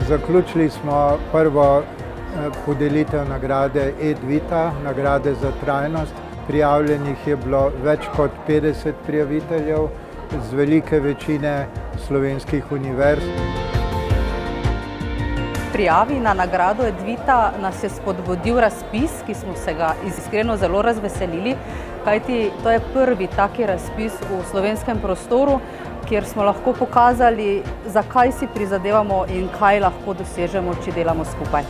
Zaključili smo prvo podelitev nagrade Edvita, nagrade za trajnost. Prijavljenih je bilo več kot 50 prijaviteljev z velike večine slovenskih univerz. Prijavi na nagrado Edvita nas je spodbudil razpis, ki smo se ga iskreno zelo razveselili, kajti to je prvi taki razpis v slovenskem prostoru, kjer smo lahko pokazali, zakaj si prizadevamo in kaj lahko dosežemo, če delamo skupaj.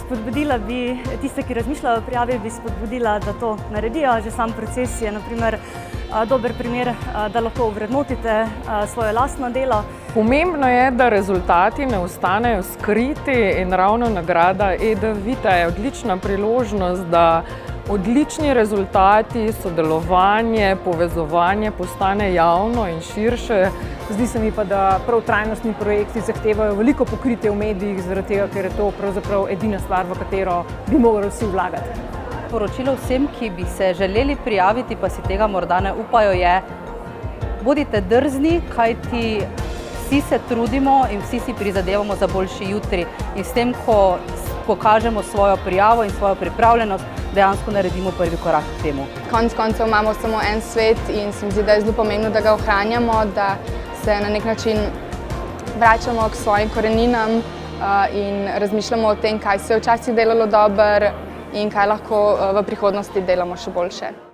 Spodbudila bi tiste, ki razmišljajo o prijavi, bi spodbudila, da to naredijo. Že sam proces je dober primer, da lahko ovrednotite svoje lastno delo. Pomembno je, da rezultati ne ostanejo skriti in ravno nagrada Edvita je odlična priložnost, da odlični rezultati, sodelovanje, povezovanje postane javno in širše. Zdi se mi pa, da prav trajnostni projekti zahtevajo veliko pokritje v medijih, zaradi tega, ker je to pravzaprav edina stvar, v katero bi morali vsi vlagati. Sporočilo vsem, ki bi se želeli prijaviti, pa si tega morda ne upajo, je: bodite drzni, kajti vsi se trudimo in vsi si prizadevamo za boljši jutri. In s tem, ko pokažemo svojo prijavo in svojo pripravljenost, dejansko naredimo prvi korak k temu. Konec koncev imamo samo en svet in se mi zdi, da je zelo pomembno, da ga ohranjamo, da se na nek način vračamo k svojim koreninam in razmišljamo o tem, kaj se je včasih delalo dobro in kaj lahko v prihodnosti delamo še boljše.